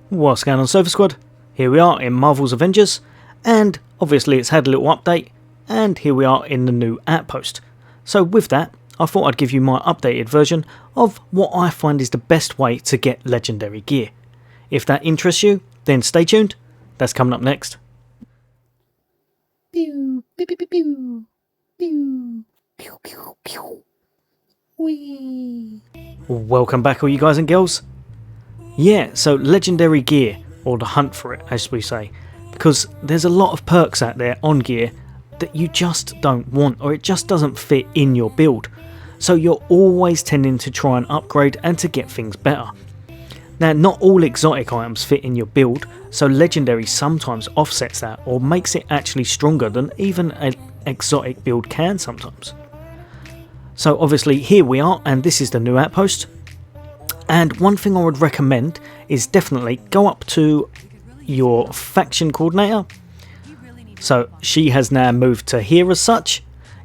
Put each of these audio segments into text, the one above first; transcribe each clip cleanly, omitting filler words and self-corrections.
What's going on, Surfer Squad? Here we are in Marvel's Avengers, and obviously it's had a little update, and here we are in the new outpost. So with that, I thought I'd give you my updated version of what I find is the best way to get legendary gear. If that interests you, then stay tuned, that's coming up next. Pew, pew, pew, pew, pew, pew, pew, pew, pew. Whee. Welcome back, all you guys and girls. Yeah, so legendary gear, or the hunt for it as we say, because there's a lot of perks out there on gear that you just don't want, or it just doesn't fit in your build. So you're always tending to try and upgrade and to get things better. Now, not all exotic items fit in your build, so legendary sometimes offsets that or makes it actually stronger than even an exotic build can sometimes. So obviously here we are, and this is the new outpost. And one thing I would recommend is definitely go up to your faction coordinator. So she has now moved to here as such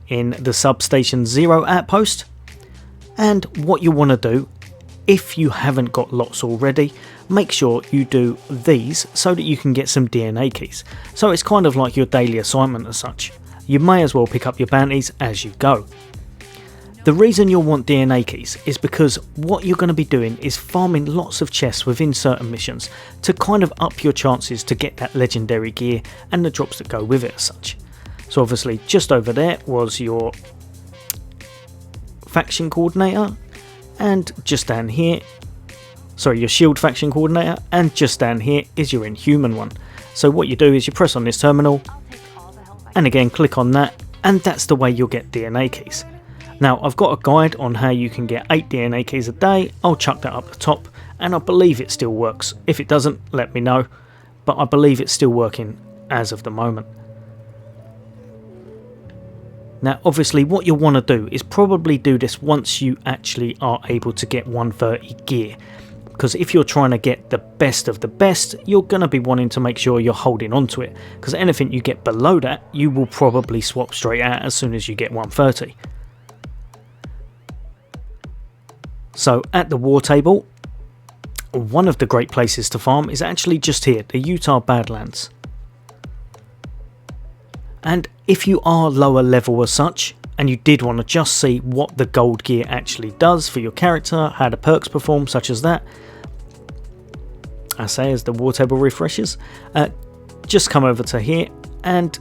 in the Substation 0 outpost. And what you want to do, if you haven't got lots already, make sure you do these so that you can get some DNA keys. So it's kind of like your daily assignment as such. You may as well pick up your bounties as you go. The reason you'll want DNA keys is because what you're going to be doing is farming lots of chests within certain missions to kind of up your chances to get that legendary gear and the drops that go with it as such. So obviously just over there was your faction coordinator, and just down here, sorry, your shield faction coordinator, and just down here is your inhuman one. So what you do is you press on this terminal and again click on that, and that's the way you'll get DNA keys. Now I've got a guide on how you can get 8 DNA keys a day. I'll chuck that up the top, and I believe it still works. If it doesn't, let me know, but I believe it's still working as of the moment. Now obviously what you'll want to do is probably do this once you actually are able to get 130 gear, because if you're trying to get the best of the best, you're going to be wanting to make sure you're holding on to it, because anything you get below that you will probably swap straight out as soon as you get 130. So at the war table, one of the great places to farm is actually just here, the Utah Badlands. And if you are lower level as such, and you did want to just see what the gold gear actually does for your character, how the perks perform such as that, I say as the war table refreshes, just come over to here, and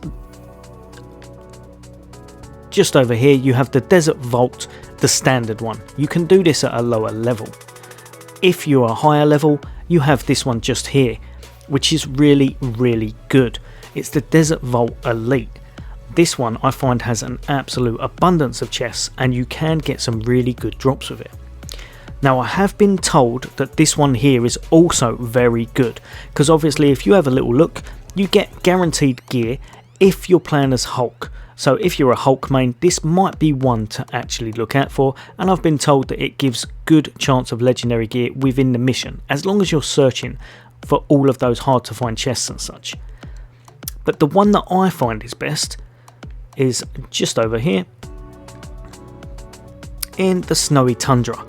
just over here you have the Desert Vault, the standard one. You can do this at a lower level. If you are higher level, you have this one just here, which is really good. It's the Desert Vault Elite. This one I find has an absolute abundance of chests, and you can get some really good drops with it. Now I have been told that this one here is also very good, because obviously if you have a little look, you get guaranteed gear if you're playing as Hulk. So if you're a Hulk main, this might be one to actually look out for, and I've been told that it gives good chance of legendary gear within the mission, as long as you're searching for all of those hard to find chests and such. But the one that I find is best is just over here in the Snowy Tundra.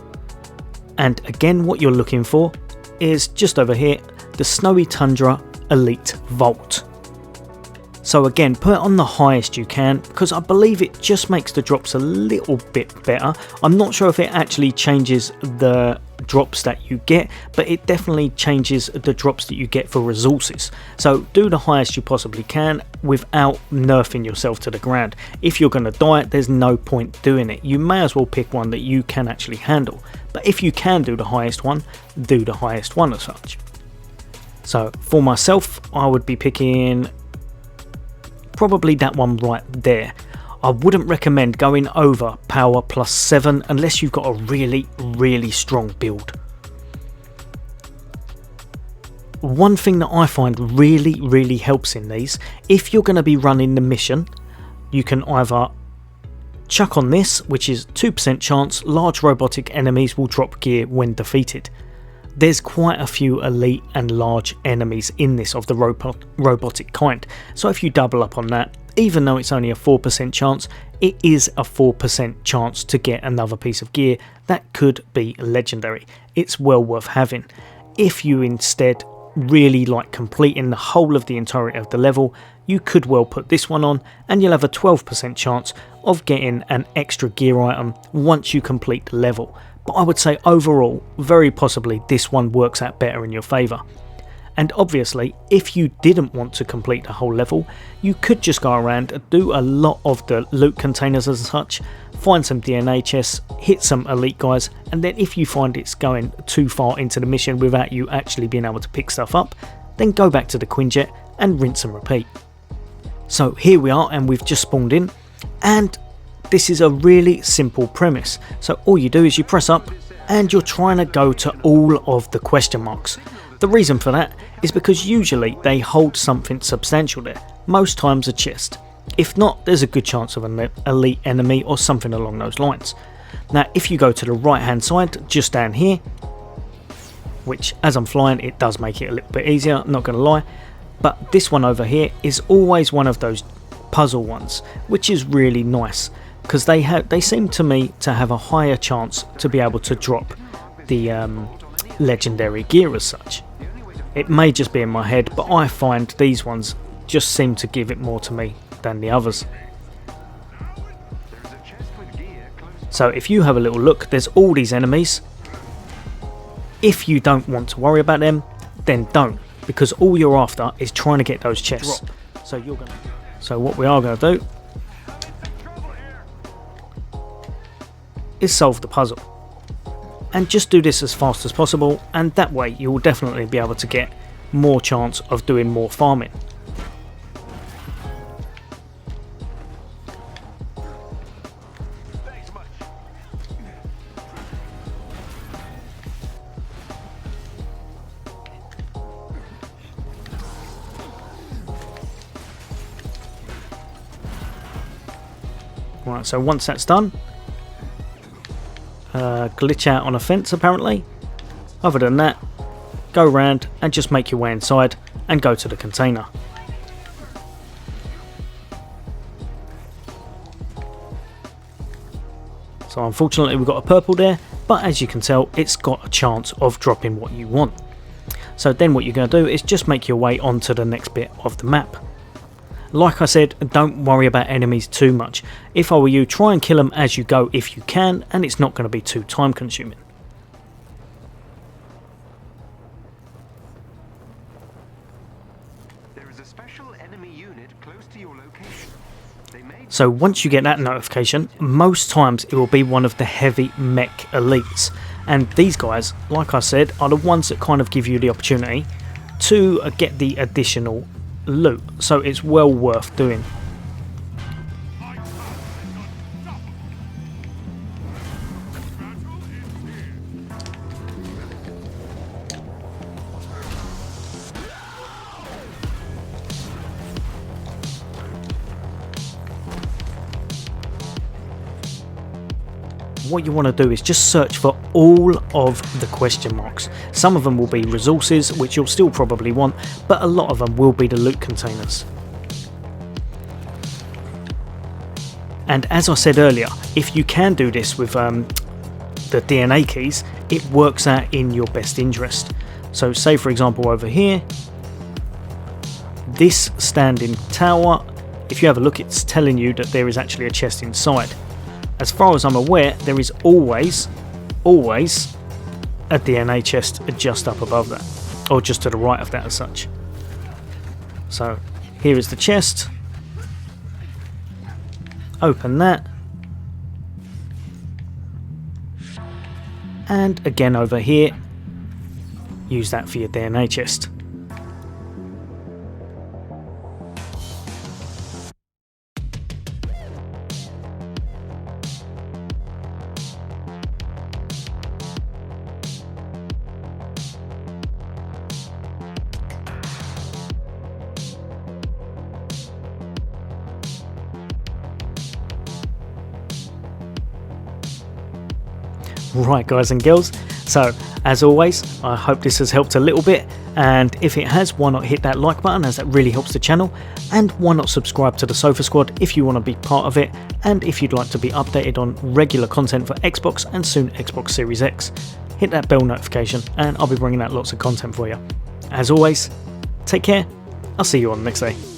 And again, what you're looking for is just over here, the Snowy Tundra Elite Vault. So again, put it on the highest you can, because I believe it just makes the drops a little bit better. I'm not sure if it actually changes the drops that you get, but it definitely changes the drops that you get for resources. So do the highest you possibly can without nerfing yourself to the ground. If you're going to die, there's no point doing it. You may as well pick one that you can actually handle. But if you can do the highest one, do the highest one as such. So for myself, I would be picking probably that one right there. I wouldn't recommend going over power plus 7 unless you've got a really strong build. One thing that I find really helps in these, if you're going to be running the mission, you can either chuck on this, which is 2% chance large robotic enemies will drop gear when defeated. There's quite a few elite and large enemies in this of the robotic kind, so if you double up on that, even though it's only a 4% chance, it is a 4% chance to get another piece of gear that could be legendary. It's well worth having. If you instead really like completing the whole of the entirety of the level, you could well put this one on and you'll have a 12% chance of getting an extra gear item once you complete the level. But I would say overall, very possibly this one works out better in your favour. And obviously, if you didn't want to complete the whole level, you could just go around and do a lot of the loot containers and such, find some DNA chests, hit some elite guys, and then if you find it's going too far into the mission without you actually being able to pick stuff up, then go back to the Quinjet and rinse and repeat. So here we are, and we've just spawned in, and this is a really simple premise. So all you do is you press up and you're trying to go to all of the question marks. The reason for that is because usually they hold something substantial there, most times a chest. If not, there's a good chance of an elite enemy or something along those lines. Now if you go to the right hand side, just down here, which as I'm flying it does make it a little bit easier, not going to lie, but this one over here is always one of those puzzle ones, which is really nice because they seem to me to have a higher chance to be able to drop the legendary gear as such. It may just be in my head, but I find these ones just seem to give it more to me than the others. So if you have a little look, there's all these enemies. If you don't want to worry about them, then don't, because all you're after is trying to get those chests. So what we are going to do is solve the puzzle. And just do this as fast as possible, and that way you will definitely be able to get more chance of doing more farming. Right, so once that's done, glitch out on a fence apparently. Other than that, go around and just make your way inside and go to the container. So unfortunately we've got a purple there, but as you can tell it's got a chance of dropping what you want. So then what you're going to do is just make your way onto the next bit of the map. Like I said, don't worry about enemies too much. If I were you, try and kill them as you go if you can, and it's not going to be too time consuming. There is a special enemy unit close to your location. So once you get that notification, most times it will be one of the heavy mech elites. And these guys, like I said, are the ones that kind of give you the opportunity to get the additional loot, so it's well worth doing. What you want to do is just search for all of the question marks. Some of them will be resources, which you'll still probably want, but a lot of them will be the loot containers. And as I said earlier, if you can do this with the DNA keys, it works out in your best interest. So say for example over here, this standing tower, if you have a look, it's telling you that there is actually a chest inside. As far as I'm aware, there is always a DNA chest just up above that, or just to the right of that as such. So here is the chest. Open that. And again over here, use that for your DNA chest. Right guys and girls, so as always I hope this has helped a little bit, and if it has, why not hit that like button, as that really helps the channel, and why not subscribe to the Sofa Squad if you want to be part of it, and if you'd like to be updated on regular content for Xbox and soon Xbox Series X. Hit that bell notification and I'll be bringing out lots of content for you. As always, take care. I'll see you on the next day.